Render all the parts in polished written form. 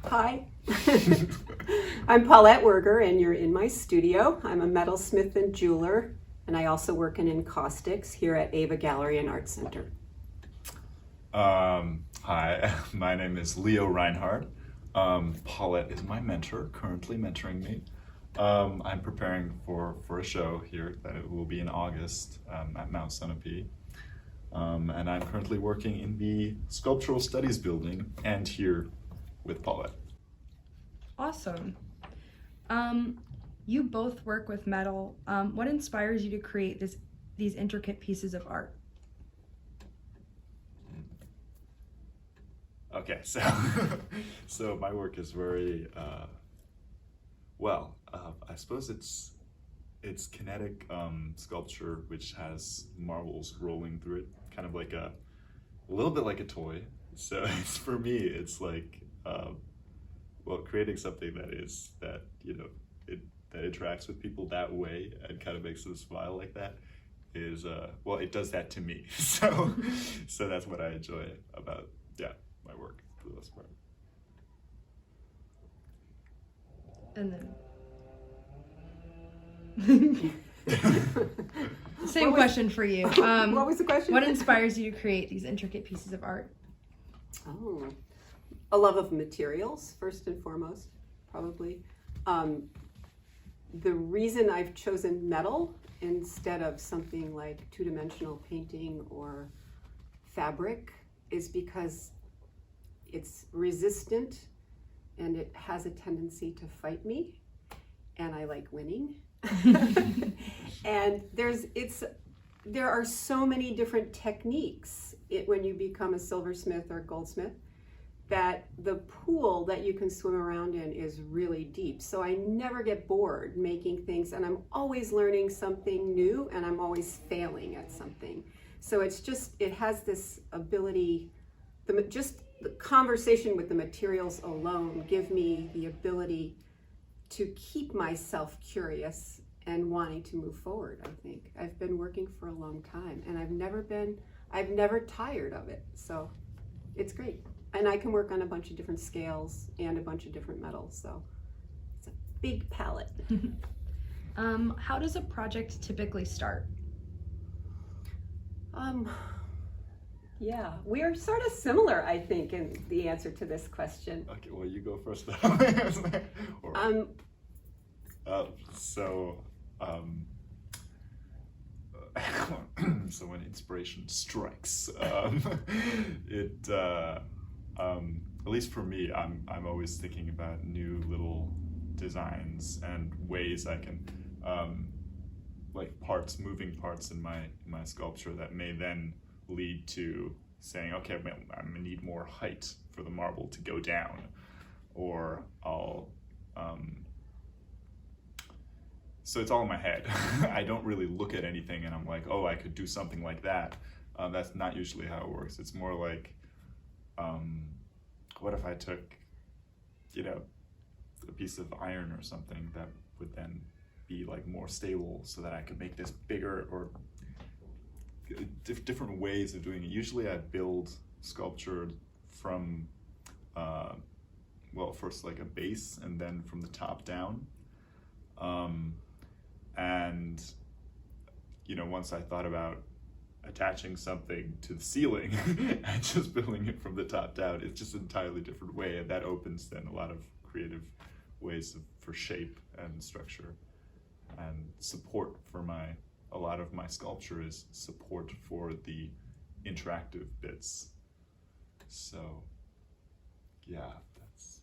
Hi, I'm Paulette Werger, and you're in my studio. I'm a metalsmith and jeweler, and I also work in encaustics here at AVA Gallery and Art Center. Hi, my name is Leo Reinhard. Paulette is my mentor, currently mentoring me. I'm preparing for a show here that it will be in August at Mount Sunapee. And I'm currently working in the Sculptural Studies building and here with Paulette. Awesome. You both work with metal. What inspires you to create these intricate pieces of art? Okay, so so my work is very I suppose it's kinetic sculpture, which has marbles rolling through it, kind of like a little bit like a toy. So for me, it's like creating something that interacts with people that way and kind of makes them smile like that is it does that to me. So that's what I enjoy about my work for the most part. And then same question for you. What was the question? What inspires you to create these intricate pieces of art? Oh, a love of materials, first and foremost, probably. The reason I've chosen metal instead of something like two-dimensional painting or fabric is because it's resistant and it has a tendency to fight me, and I like winning. And there are so many different techniques when you become a silversmith or goldsmith, that the pool that you can swim around in is really deep. So I never get bored making things, and I'm always learning something new, and I'm always failing at something. So it has this ability, just the conversation with the materials alone give me the ability to keep myself curious and wanting to move forward. I think I've been working for a long time, and I've never tired of it. So it's great. And I can work on a bunch of different scales and a bunch of different metals. So it's a big palette. How does a project typically start? Yeah, we are sort of similar, I think, in the answer to this question. Okay, well, you go first. So when inspiration strikes, at least for me, I'm always thinking about new little designs and ways I can moving parts in my sculpture that may then lead to saying, okay, I'm gonna need more height for the marble to go down, or so it's all in my head. I don't really look at anything and I'm like, oh, I could do something like that. That's not usually how it works. It's more like, what if I took, a piece of iron or something that would then be like more stable so that I could make this bigger, or different ways of doing it. Usually I build sculpture from, first like a base and then from the top down. And once I thought about attaching something to the ceiling and just building it from the top down, it's just an entirely different way, and that opens then a lot of creative ways for shape and structure and support for a lot of my sculpture is support for the interactive bits. So yeah, that's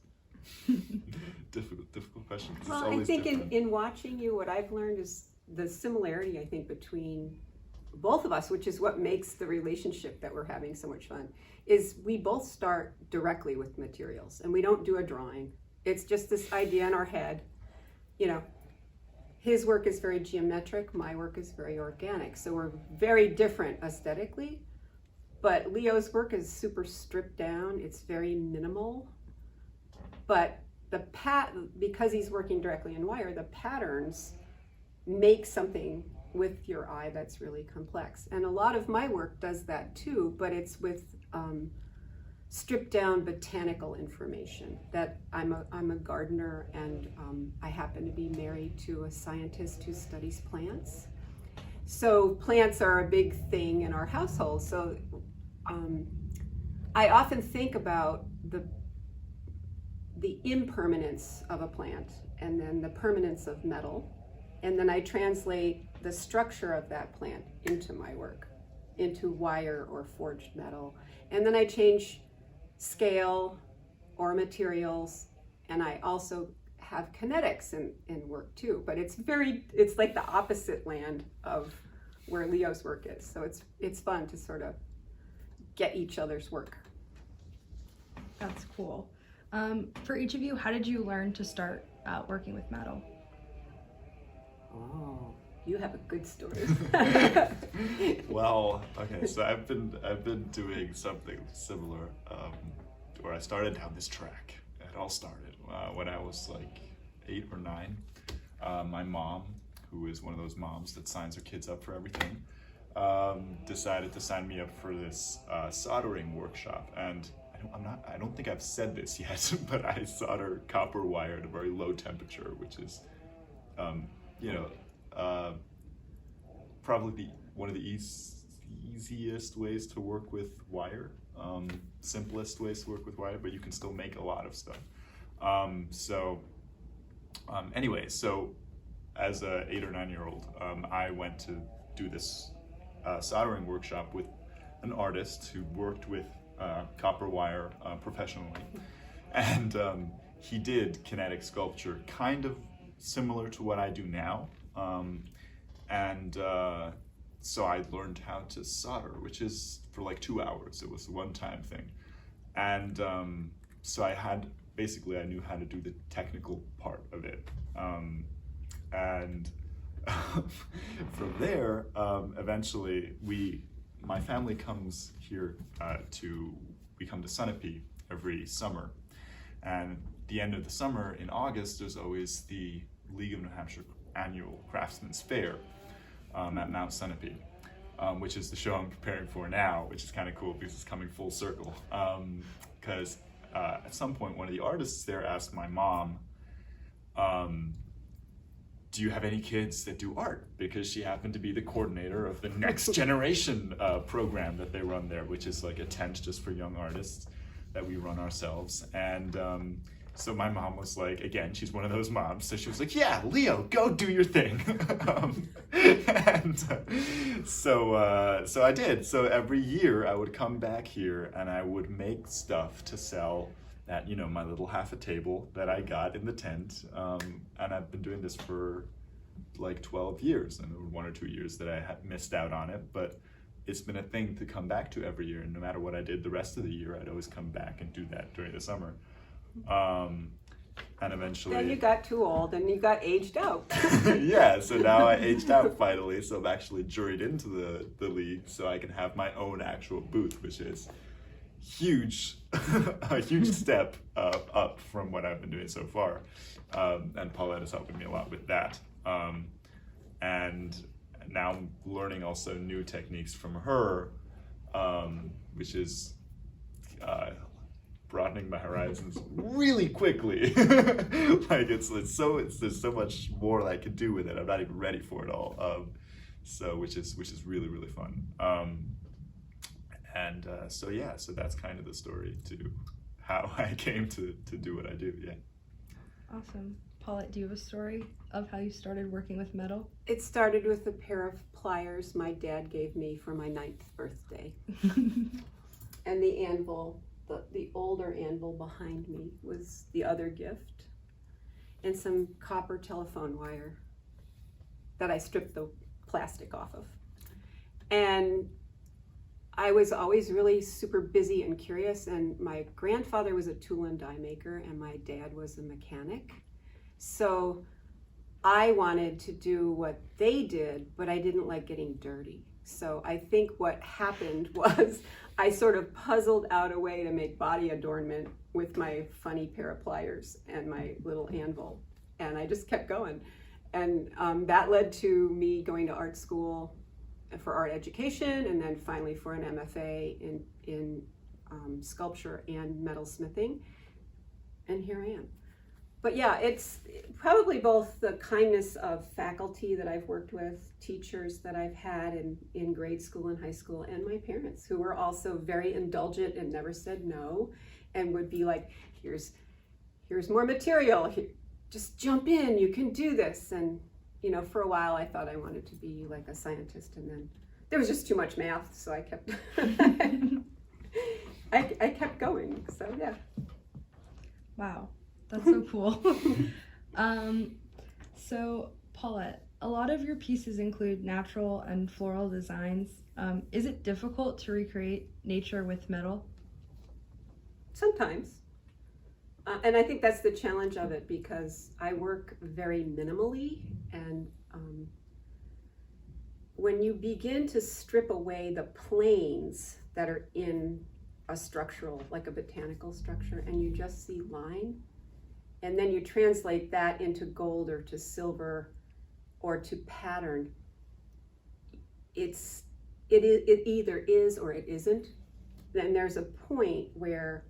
difficult question. Well, I think in watching you, what I've learned is the similarity, I think, between both of us, which is what makes the relationship that we're having so much fun, is we both start directly with materials and we don't do a drawing. It's just this idea in our head. His work is very geometric, my work is very organic. So we're very different aesthetically, but Leo's work is super stripped down. It's very minimal, but because he's working directly in wire, the patterns make something with your eye that's really complex. And a lot of my work does that too, but it's with stripped down botanical information. That I'm a gardener, and I happen to be married to a scientist who studies plants. So plants are a big thing in our household. So I often think about the impermanence of a plant, and then the permanence of metal, and then I translate the structure of that plant into my work, into wire or forged metal, and then I change scale or materials, and I also have kinetics in work too, but it's like the opposite land of where Leo's work is. So it's fun to sort of get each other's work. That's cool. For each of you, how did you learn to start working with metal? Oh, you have a good story. Well, okay, so I've been doing something similar, where I started down this track. It all started when I was like 8 or 9. My mom, who is one of those moms that signs her kids up for everything, decided to sign me up for this soldering workshop. And I don't think I've said this yet, but I solder copper wire at a very low temperature, which is, probably one of the easiest ways to work with wire, simplest ways to work with wire, but you can still make a lot of stuff. Anyway, so as a 8 or 9-year-old, I went to do this soldering workshop with an artist who worked with copper wire professionally, and he did kinetic sculpture, kind of similar to what I do now, so I learned how to solder, which is for like 2 hours. It was a one-time thing, and so I knew how to do the technical part of it, and from there, eventually my family comes here we come to Sunapee every summer, and the end of the summer in August, there's always the League of New Hampshire annual Craftsman's Fair at Mount Sunapee, which is the show I'm preparing for now, which is kind of cool because it's coming full circle. Because at some point, one of the artists there asked my mom, do you have any kids that do art? Because she happened to be the coordinator of the Next Generation program that they run there, which is like a tent just for young artists that we run ourselves. And so my mom was like, again, she's one of those moms, so she was like, yeah, Leo, go do your thing. So I did. So every year I would come back here and I would make stuff to sell at, my little half a table that I got in the tent. And I've been doing this for like 12 years, and there were 1 or 2 years that I had missed out on it, but it's been a thing to come back to every year. And no matter what I did the rest of the year, I'd always come back and do that during the summer. And eventually... Then you got too old and you got aged out. Yeah, so now I aged out finally, so I'm actually juried into the league so I can have my own actual booth, which is huge, a huge step up from what I've been doing so far. And Paulette is helping me a lot with that. And now I'm learning also new techniques from her, which is broadening my horizons really quickly. Like there's so much more that I can do with it. I'm not even ready for it all. Which is really, really fun. So that's kind of the story to how I came to do what I do. Yeah. Awesome. Paulette, do you have a story of how you started working with metal? It started with a pair of pliers my dad gave me for my 9th birthday. And the anvil, the older anvil behind me was the other gift. And some copper telephone wire that I stripped the plastic off of. And I was always really super busy and curious, and my grandfather was a tool and die maker and my dad was a mechanic. So I wanted to do what they did, but I didn't like getting dirty. So I think what happened was I sort of puzzled out a way to make body adornment with my funny pair of pliers and my little anvil. And I just kept going. And that led to me going to art school for art education, and then finally for an MFA in sculpture and metalsmithing, and here I am. But yeah, it's probably both the kindness of faculty that I've worked with, teachers that I've had in grade school and high school, and my parents, who were also very indulgent and never said no, and would be like, here's more material, just jump in, you can do this. And you know, for a while I thought I wanted to be like a scientist, and then there was just too much math, so I kept I kept going. So yeah. Wow, that's so cool. So Paulette, a lot of your pieces include natural and floral designs. Is it difficult to recreate nature with metal? Sometimes. And I think that's the challenge of it, because I work very minimally, and when you begin to strip away the planes that are in a structural, like a botanical structure, and you just see line, and then you translate that into gold or to silver or to pattern, it either is or it isn't. Then there's a point where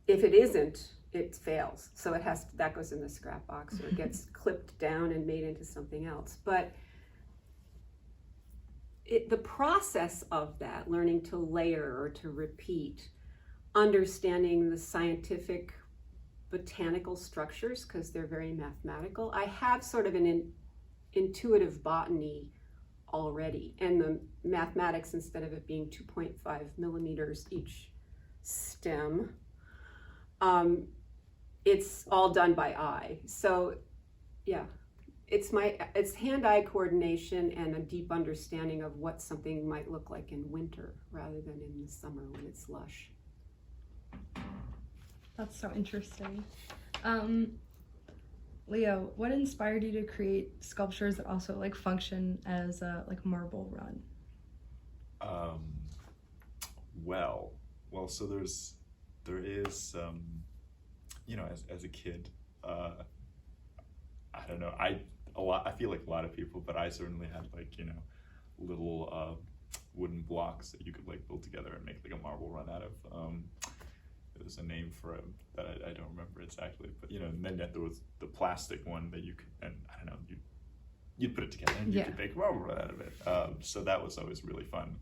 if it isn't, it fails. So that goes in the scrap box, or it gets clipped down and made into something else. But the process of that, learning to layer or to repeat, understanding the scientific botanical structures, because they're very mathematical. I have sort of an intuitive botany already, and the mathematics, instead of it being 2.5 millimeters each stem, it's all done by eye. So yeah, it's hand-eye coordination and a deep understanding of what something might look like in winter rather than in the summer when it's lush. That's so interesting. Leo, what inspired you to create sculptures that also like function as a like marble run? Well, so there is, you know, as a kid, I don't know, I feel like a lot of people, but I certainly had like, you know, little wooden blocks that you could like build together and make like a marble run out of. There's a name for it that I don't remember exactly, but you know, and then there was the plastic one that you could, and I don't know, you'd put it together and you could make a marble run out of it. So that was always really fun.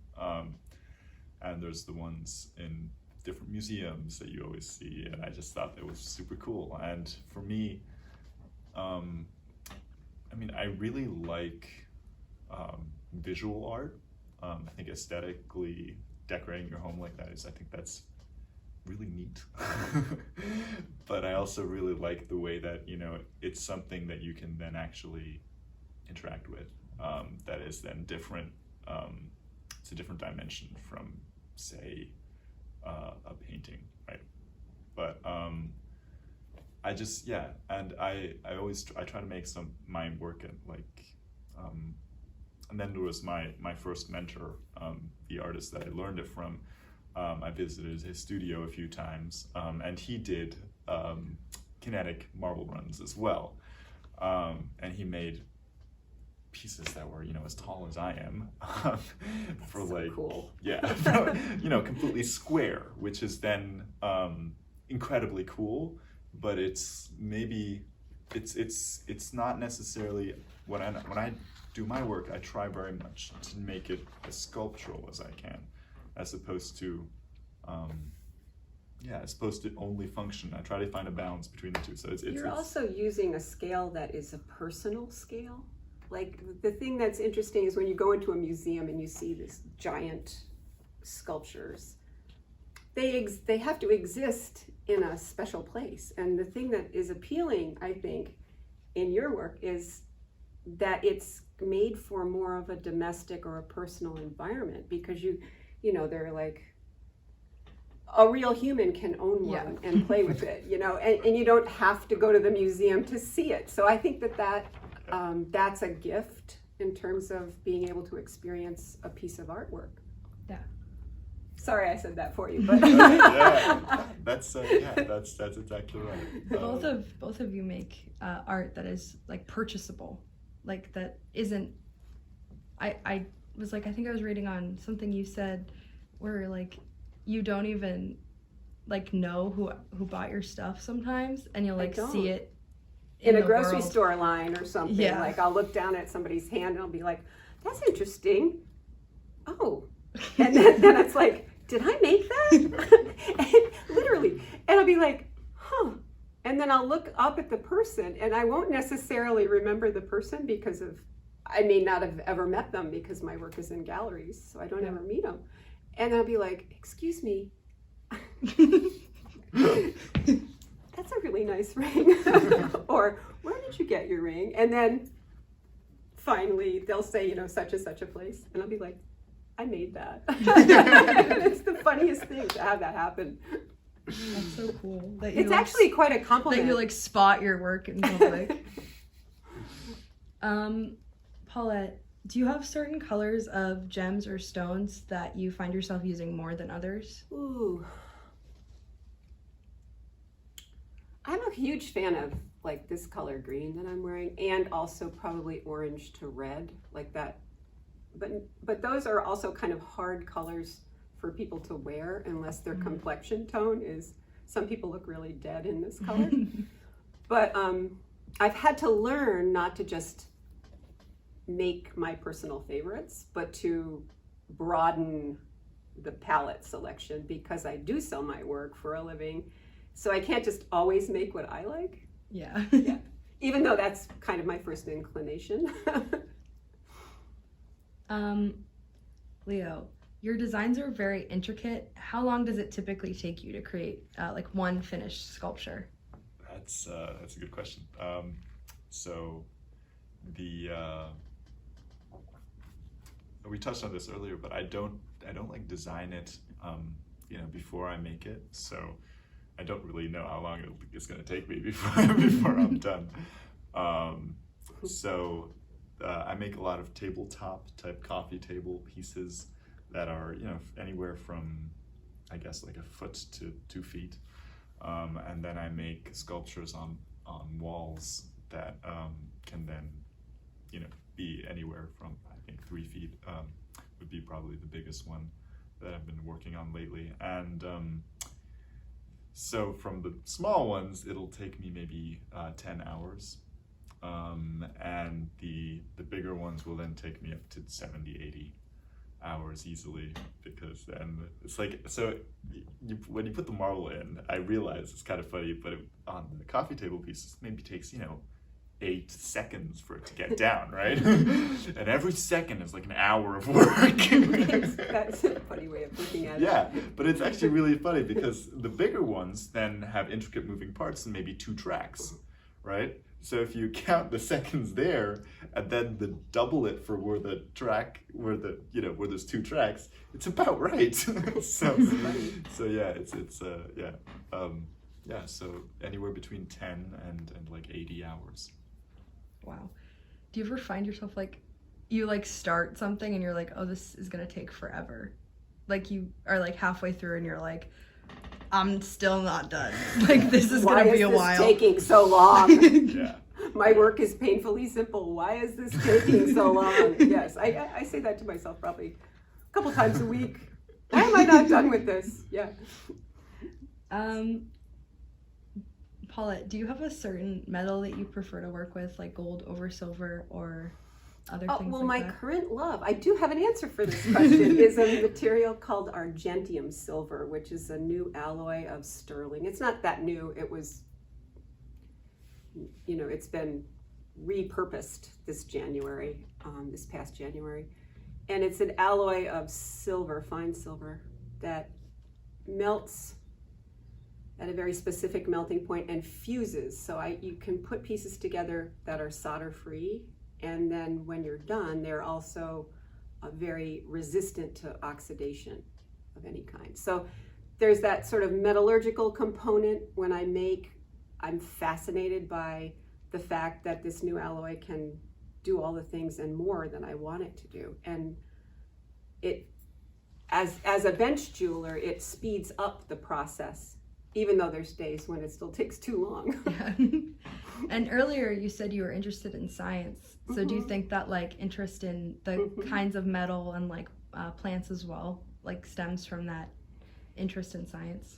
And there's the ones in different museums that you always see, and I just thought that was super cool. And for me, I mean, I really like visual art. I think aesthetically decorating your home like that I think that's really neat. But I also really like the way that, you know, it's something that you can then actually interact with, that is then different. It's a different dimension from, say, a painting, right? But I just, yeah, and I try to make my work at like, and then there was my first mentor, the artist that I learned it from. I visited his studio a few times, and he did kinetic marble runs as well, and he made pieces that were, you know, as tall as I am, for so like, cool. Yeah, you know, completely square, which is then incredibly cool. But it's not necessarily when I do my work, I try very much to make it as sculptural as I can, as opposed to only function. I try to find a balance between the two. So You're also using a scale that is a personal scale. Like, the thing that's interesting is when you go into a museum and you see these giant sculptures, they have to exist in a special place. And the thing that is appealing, I think, in your work is that it's made for more of a domestic or a personal environment, because you know, they're like, a real human can own one and play with it, you know, and you don't have to go to the museum to see it. So I think that's a gift in terms of being able to experience a piece of artwork. Yeah. Sorry, I said that for you, but Yeah, that's exactly right. Both of you make art that is like purchasable, like that isn't. I was like, I think I was reading on something you said where like you don't even like know who bought your stuff sometimes, and you'll like don't. see it in a the grocery world. store line or something. Yeah. Like I'll look down at somebody's hand and I'll be like, that's interesting. Oh. And then it's like, did I make that? And literally. And I'll be like, huh. And then I'll look up at the person and I won't necessarily remember the person because I may not have ever met them because my work is in galleries, so I don't ever meet them. And I'll be like, excuse me. That's a really nice ring. Or where did you get your ring? And then finally they'll say, such and such a place. And I'll be like, I made that. It's the funniest thing to have that happen. That's so cool. That It's actually quite a compliment. That you like spot your work in public. Paulette, do you have certain colors of gems or stones that you find yourself using more than others? Ooh. I'm a huge fan of like this color green that I'm wearing, and also probably orange to red, like that. But those are also kind of hard colors for people to wear unless their complexion tone is, some people look really dead in this color. But I've had to learn not to just make my personal favorites, but to broaden the palette selection, because I do sell my work for a living. So I can't just always make what I like. Yeah. Yeah. Even though that's kind of my first inclination. Leo, your designs are very intricate. How long does it typically take you to create like one finished sculpture? That's a good question. So we touched on this earlier, but I don't like design it before I make it. So I don't really know how long it's going to take me before I'm done. So I make a lot of tabletop type coffee table pieces that are anywhere from, I guess, like a foot to 2 feet, and then I make sculptures on walls that can then be anywhere from, I think, 3 feet would be probably the biggest one that I've been working on lately. And so from the small ones, it'll take me maybe 10 hours. And the bigger ones will then take me up to 70, 80 hours easily, because then it's like, so when you put the marble in, I realize it's kind of funny, but on the coffee table piece, it maybe takes, 8 seconds for it to get down, right? And every second is like an hour of work. That's a funny way of looking at it. Yeah, but it's actually really funny because the bigger ones then have intricate moving parts and maybe 2 tracks, right? So if you count the seconds there and then double it for where there's 2 tracks, it's about right. So yeah, so anywhere between 10 and like 80 hours. Wow. Do you ever find yourself like, you like start something and you're like, oh, this is gonna take forever? Like you are like halfway through and you're like, I'm still not done. Like this is gonna be a while. Why is this taking so long? Yeah. My work is painfully simple. Why is this taking so long? Yes, I say that to myself probably a couple times a week. Why am I not done with this? Yeah. Paulette, do you have a certain metal that you prefer to work with, like gold over silver or other things well, like my that? current love, I do have an answer for this question, is a material called argentium silver, which is a new alloy of sterling. It's not that new. It was, it's been repurposed this January, this past January. And it's an alloy of silver, fine silver, that melts at a very specific melting point and fuses. So you can put pieces together that are solder free, and then when you're done, they're also very resistant to oxidation of any kind. So there's that sort of metallurgical component. When I make, I'm fascinated by the fact that this new alloy can do all the things and more than I want it to do. And it, as a bench jeweler, it speeds up the process, even though there's days when it still takes too long. Yeah. And earlier you said you were interested in science. So do you think that like interest in the kinds of metal and like plants as well, like stems from that interest in science?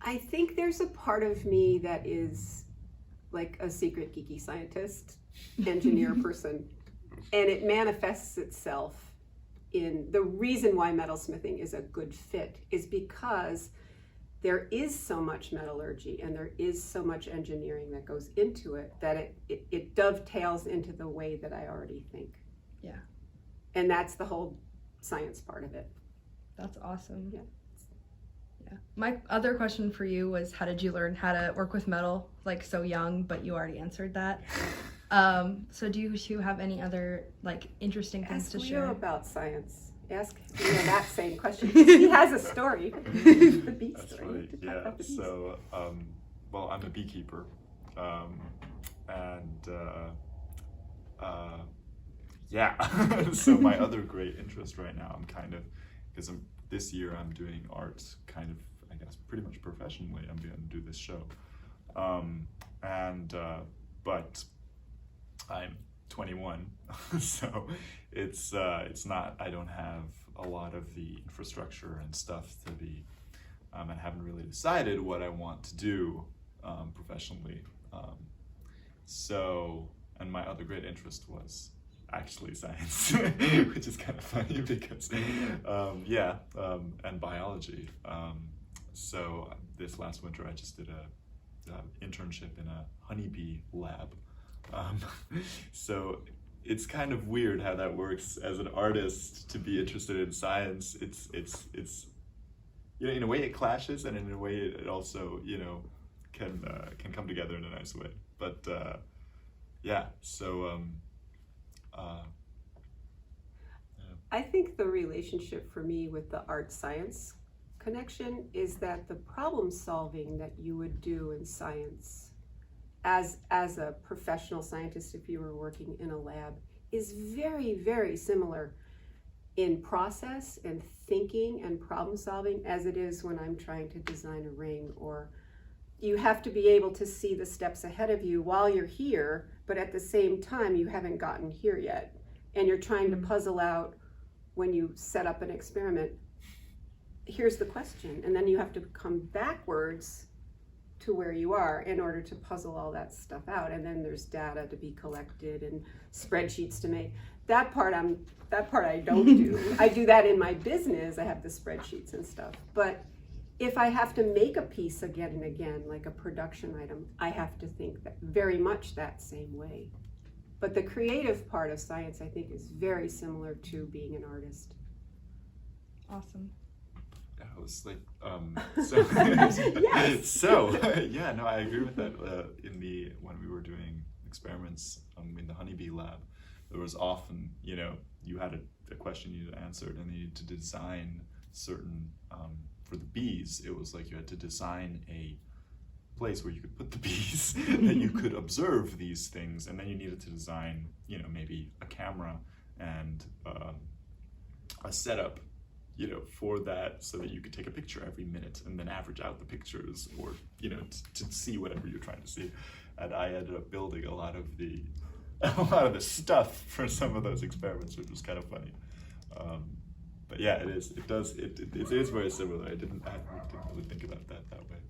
I think there's a part of me that is like a secret geeky scientist, engineer person, and it manifests itself in the reason why metalsmithing is a good fit is because there is so much metallurgy and there is so much engineering that goes into it that it dovetails into the way that I already think. Yeah. And that's the whole science part of it. That's awesome. Yeah. Yeah. My other question for you was, how did you learn how to work with metal, like so young, but you already answered that. So do you have any other like interesting things to share? Ask Leo about science. Ask Leo that same question. He has a story. The bee That's story. right. Yeah. So, well, I'm a beekeeper, and yeah. So my other great interest right now, I'm kind of, because this year I'm doing art kind of, I guess, pretty much professionally. I'm going to do this show, but I'm 21, so it's not, I don't have a lot of the infrastructure and stuff to be, and haven't really decided what I want to do professionally. So, and my other great interest was actually science, which is kind of funny because, and biology. So this last winter I just did a internship in a honeybee lab. So it's kind of weird how that works as an artist to be interested in science. It's you know, in a way it clashes, and in a way it also, you know, can come together in a nice way. But yeah, so I think the relationship for me with the art science connection is that the problem solving that you would do in science as a professional scientist, if you were working in a lab, is very, very similar in process and thinking and problem solving as it is when I'm trying to design a ring. Or you have to be able to see the steps ahead of you while you're here, but at the same time you haven't gotten here yet, and you're trying to puzzle out when you set up an experiment, here's the question, and then you have to come backwards to where you are in order to puzzle all that stuff out. And then there's data to be collected and spreadsheets to make. That part I don't do. I do that in my business. I have the spreadsheets and stuff. But if I have to make a piece again and again, like a production item, I have to think that very much that same way. But the creative part of science, I think, is very similar to being an artist. Awesome. I was like, Yes. so yeah, no, I agree with that. When we were doing experiments in the honeybee lab, there was often, you know, you had a question you needed answered, and you needed to design certain, for the bees, it was like you had to design a place where you could put the bees, that you could observe these things, and then you needed to design, you know, maybe a camera and a setup, you know, for that, so that you could take a picture every minute and then average out the pictures, or, you know, to see whatever you're trying to see. And I ended up building a lot of the stuff for some of those experiments, which was kind of funny. But yeah, it is very similar. I didn't really think about that way.